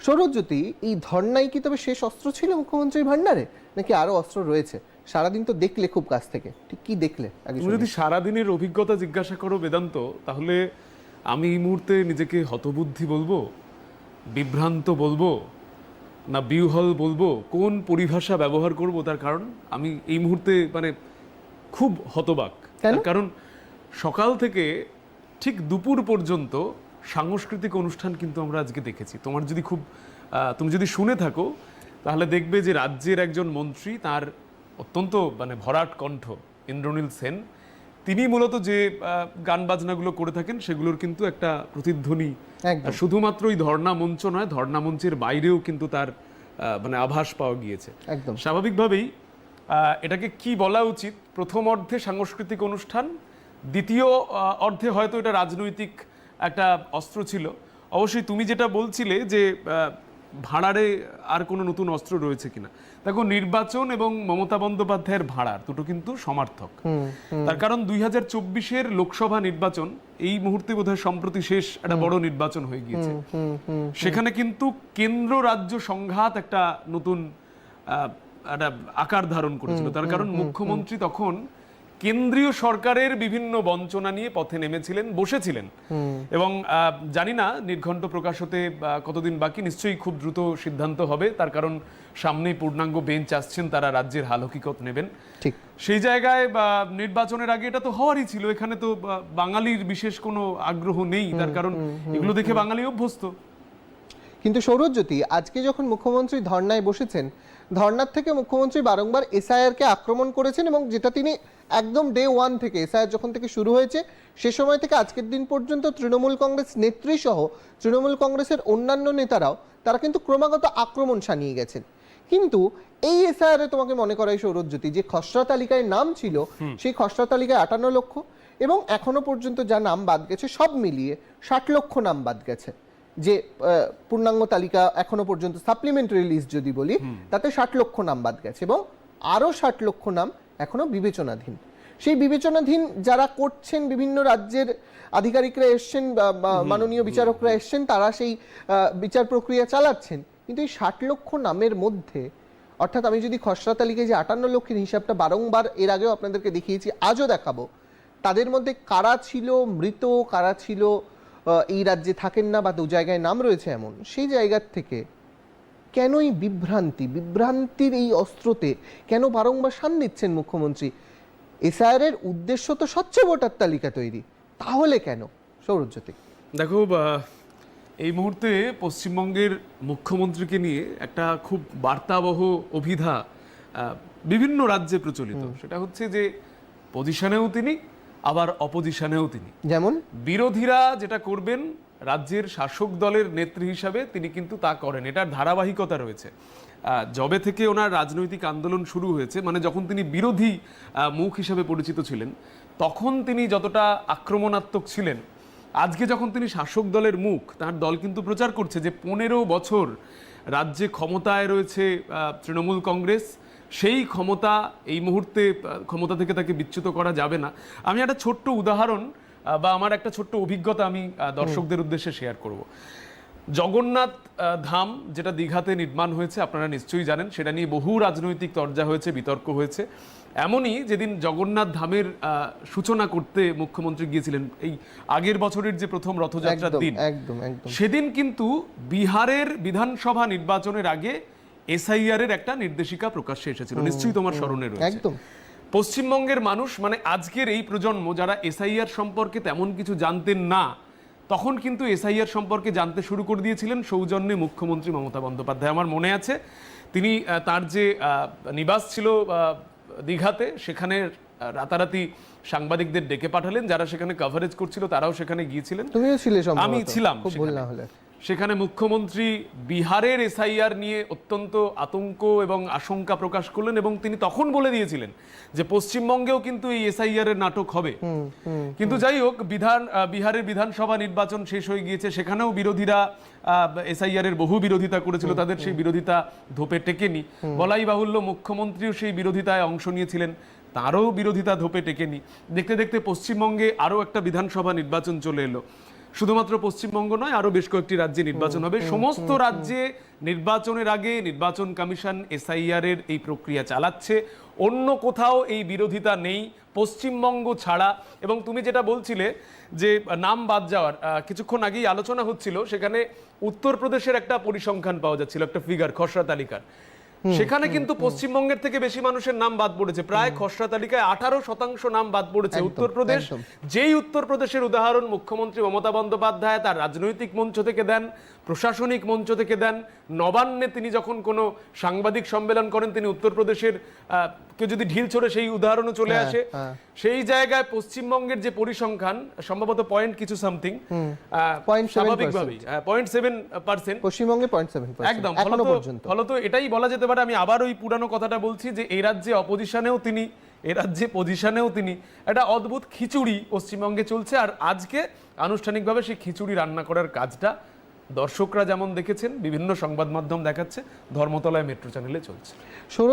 সৌরজ্যোতি, এই ধর্নাই কি তবে শেষ অস্ত্র ছিল মুখ্যমন্ত্রীর ভান্ডারে, নাকি আরো অস্ত্র রয়েছে? সারাদিন তো দেখলে খুব কাছ থেকে, ঠিক কি দেখলে? তুমি যদি সারাদিনের অভিজ্ঞতা জিজ্ঞাসা করো বেদান্ত, তাহলে আমি এই মুহূর্তে নিজেকে হতবুদ্ধি বলবো, বিভ্রান্ত বলবো, না বিহ্বল বলবো, কোন পরিভাষা ব্যবহার করব? তার কারণ আমি এই মুহূর্তে মানে খুব হতবাক। তার কারণ সকাল থেকে ঠিক দুপুর পর্যন্ত সাংস্কৃতিক অনুষ্ঠান কিন্তু আমরা আজকে দেখেছি। তুমি যদি শুনে থাকো তাহলে দেখবে যে রাজ্যের একজন মন্ত্রী, তার অত্যন্ত মানে ভরাট কণ্ঠ, ইন্দ্রনীল সেন, তিনি মূলত যে গান বাজনাগুলো করে থাকেন সেগুলোর কিন্তু একটা প্রতিধ্বনি শুধুমাত্র ওই ধর্ণা মঞ্চ নয়, ধর্ণা মঞ্চের বাইরেও কিন্তু তার মানে আভাস পাওয়া গিয়েছে। একদম স্বাভাবিকভাবেই এটাকে কি বলা উচিত, প্রথম অর্ধে সাংস্কৃতিক অনুষ্ঠান, দ্বিতীয় অর্ধে হয়তো এটা রাজনৈতিক একটা অস্ত্র ছিল। অবশ্যই তুমি যেটা বলছিলে যে ভাড়ারে আর কোনো নতুন অস্ত্র রয়েছে কিনা, দেখো নির্বাচন এবং মমতা বন্দ্যোপাধ্যায়ের ভাড়ার দুটো কিন্তু সমার্থক। তার কারণ 2024-এর লোকসভা নির্বাচন এই মুহূর্তে বোধহয় সম্প্রতি শেষ একটা বড় নির্বাচন হয়ে গিয়েছে। সেখানে কিন্তু কেন্দ্র রাজ্য সংঘাত একটা নতুন একটা আকার ধারণ করেছিল। তার কারণ মুখ্যমন্ত্রী তখন কেন্দ্রীয় সরকারের বিভিন্ন বঞ্চনা নিয়ে পথে নেমেছিলেন, বসেছিলেন, এবং জানি না নির্ঘণ্ট প্রকাশ হতে কতদিন বাকি, নিশ্চয়ই খুব দ্রুত সিদ্ধান্ত হবে। তার কারণ সামনেই পূর্ণাঙ্গ বেঞ্চ আসছেন, তারা রাজ্যের হাল হকিকত নেবেন। ঠিক সেই জায়গায় নির্বাচনের আগে এটা তো হওয়ারই ছিল। এখানে তো বাঙালির বিশেষ কোনো আগ্রহ নেই, তার কারণ এগুলো দেখে বাঙালি অভ্যস্ত। কিন্তু সৌরজ্যোতি, আজকে যখন মুখ্যমন্ত্রী ধর্নায় বসেছেন, ধর্নার থেকে মুখ্যমন্ত্রী বারংবার এসআইআরকে আক্রমণ করেছেন, এবং যেটা তিনি একদম ডে ওয়ান থেকে, এসআইআর যখন থেকে শুরু হয়েছে সে সময় থেকে আজকের দিন পর্যন্ত তৃণমূল কংগ্রেস নেত্রী সহ তৃণমূল কংগ্রেসের অন্যান্য নেতারাও তারা কিন্তু ক্রমাগত আক্রমণ শানিয়ে গেছেন। কিন্তু এই এসআইআরে তোমাকে মনে করাই সৌরজ্যোতি, যে খসড়া তালিকায় নাম ছিল, সেই খসড়া তালিকায় 58 লক্ষ, এবং এখনো পর্যন্ত যা নাম বাদ গেছে সব মিলিয়ে 60 লক্ষ নাম বাদ গেছে। যে পূর্ণাঙ্গ তালিকা এখনো পর্যন্ত সাপ্লিমেন্টারি লিস্ট যদি বলি, তাতে 60 লক্ষ নাম বাদ গেছে, এবং আরো 60 লক্ষ নাম এখনো বিবেচনাধীন। সেই বিবেচনাধীন যারা করছেন, বিভিন্ন রাজ্যের আধিকারিকরা এসছেন, মাননীয় বিচারকরা এসছেন, তারা সেই বিচার প্রক্রিয়া চালাচ্ছেন। কিন্তু এই 60 লক্ষ নামের মধ্যে, অর্থাৎ আমি যদি খসড়া তালিকায় যে 58 লক্ষের হিসাবটা বারংবার এর আগেও আপনাদেরকে দেখিয়েছি, আজও দেখাবো, তাদের মধ্যে কারা ছিল মৃত, কারা ছিল এই রাজ্যে থাকেন না, বা দু জায়গায় নাম রয়েছে এমন, সেই জায়গার থেকে কেন এই বিভ্রান্তির এই অস্ত্রতে কেন বারংবার শান দিচ্ছেন মুখ্যমন্ত্রী? এসআইআর এর উদ্দেশ্য তো স্বচ্ছ ভোটার তালিকা তৈরি, তাহলে কেন? সৌরজ্যোতি, দেখো, এই মুহূর্তে পশ্চিমবঙ্গের মুখ্যমন্ত্রীকে নিয়ে একটা খুব বার্তাবহ অভিধা বিভিন্ন রাজ্যে প্রচলিত। সেটা হচ্ছে যে পজিশনেও তিনি, আবার অপোজিশনেও তিনি। যেমন বিরোধীরা যেটা করবেন, রাজ্যের শাসক দলের নেত্রী হিসাবে তিনি কিন্তু তা করেন। এটার ধারাবাহিকতা রয়েছে। যবে থেকে ওনার রাজনৈতিক আন্দোলন শুরু হয়েছে, মানে যখন তিনি বিরোধী মুখ হিসাবে পরিচিত ছিলেন, তখন তিনি যতটা আক্রমণাত্মক ছিলেন, আজকে যখন তিনি শাসক দলের মুখ, তার দল কিন্তু প্রচার করছে যে 15 বছর রাজ্যে ক্ষমতায় রয়েছে তৃণমূল কংগ্রেস, সেই ক্ষমতা এই মুহূর্তে ক্ষমতা থেকে তাকে বিচ্যুত করা যাবে না। আমি একটা ছোট্ট উদাহরণ বা আমার একটা ছোট্ট অভিজ্ঞতা আমি দর্শকদের উদ্দেশ্যে শেয়ার করব। জগন্নাথ ধাম যেটা দীঘাতে নির্মাণ হয়েছে, আপনারা নিশ্চয়ই জানেন, সেটা নিয়ে বহু রাজনৈতিক চর্চা হয়েছে, বিতর্ক হয়েছে। এমনই যেদিন জগন্নাথ ধামের সূচনা করতে মুখ্যমন্ত্রী গিয়েছিলেন, এই আগের বছরের যে প্রথম রথযাত্রার দিন, সেদিন কিন্তু বিহারের বিধানসভা নির্বাচনের আগে এসআইআর এর একটা নির্দেশিকা প্রকাশ্যে এসেছিল, নিশ্চয়ই তোমার স্মরণে রয়েছে। পশ্চিমবঙ্গের মানুষ, মানে আজকের এই প্রজন্ম, যারা এসআইআর সম্পর্কে তেমন কিছু জানতেন না, তখন কিন্তু এসআইআর সম্পর্কে জানতে শুরু করে দিয়েছিলেন সৌজন্যে মুখ্যমন্ত্রী মমতা বন্দ্যোপাধ্যায়। আমার মনে আছে তিনি তার যে নিবাস ছিল দীঘাতে, সেখানে রাতারাতি সাংবাদিকদের ডেকে পাঠালেন, যারা সেখানে কভারেজ করছিল তারাও সেখানে গিয়েছিলেন, আমি ছিলাম সেখানে। মুখ্যমন্ত্রী বিহারের এসআইআর নিয়ে অত্যন্ত আতঙ্ক এবং আশঙ্কা প্রকাশ করলেন, এবং তিনি তখন বলে দিয়েছিলেন যে পশ্চিমবঙ্গেও কিন্তু এই এসআইআর এর নাটক হবে। কিন্তু যাই হোক, বিহারের বিধানসভা নির্বাচন শেষ হয়ে গিয়েছে, সেখানেও বিরোধীরা এসআইআর এর বহু বিরোধিতা করেছিল, তাদের সেই বিরোধিতা ধোপে টেকেনি। বলাই বাহুল্য, মুখ্যমন্ত্রীও সেই বিরোধিতায় অংশ নিয়েছিলেন, তারও বিরোধিতা ধোপে টেকেনি। দেখতে দেখতে পশ্চিমবঙ্গে আরও একটা বিধানসভা নির্বাচন চলে এলো। শুধুমাত্র পশ্চিমবঙ্গ নয়, আরো বেশ কয়েকটি রাজ্যে নির্বাচন হবে। সমস্ত রাজ্যে নির্বাচনের আগে নির্বাচন কমিশন এসআইআর এর এই প্রক্রিয়া চালাচ্ছে। অন্য কোথাও এই বিরোধিতা নেই, পশ্চিমবঙ্গ ছাড়া। এবং তুমি যেটা বলছিলে যে নাম বাদ যাওয়ার, কিছুক্ষণ আগেই আলোচনা হচ্ছিল, সেখানে উত্তরপ্রদেশের একটা পরিসংখ্যান পাওয়া যাচ্ছিল, একটা ফিগার খসড়া তালিকার। সেখানে কিন্তু পশ্চিমবঙ্গের থেকে বেশি মানুষের নাম বাদ পড়েছে, প্রায় খসড়া তালিকায় 18% নাম বাদ পড়েছে। উত্তরপ্রদেশ, যেই উত্তরপ্রদেশের উদাহরণ মুখ্যমন্ত্রী মমতা বন্দ্যোপাধ্যায় তার রাজনৈতিক মঞ্চ থেকে দেন, প্রশাসনিক মঞ্চ থেকে দেন, নবান্নে তিনি যখন কোনো সাংবাদিক সম্মেলন করেন, তিনি উত্তরপ্রদেশের কেউ যদি ঢিল ছোড়ে সেই উদাহরণও চলে আসে। সেই জায়গায় পশ্চিমবঙ্গের যে পরিসংখ্যান সম্ভবত পয়েন্ট কিছু সামথিং, স্বাভাবিকভাবেই 0.7%, পশ্চিমবঙ্গে 0.7% একদম। এখনো পর্যন্ত ফলত এটাই বলা যেতে পারে, আমি আবার ওই পুরানো কথাটা বলছি, যে এই রাজ্যে অপোজিশনেও তিনি, এই রাজ্যে পজিশনেও তিনি। একটা অদ্ভুত খিচুড়ি পশ্চিমবঙ্গে চলছে। আর আজকে আনুষ্ঠানিকভাবে সেই খিচুড়ি রান্না করার কাজটা দর্শকরা যেমন দেখেছেন, বিভিন্ন সংবাদ মাধ্যম দেখাচ্ছে, ধর্মতলায় মেট্রো চ্যানেলে চলছে। সৌরভ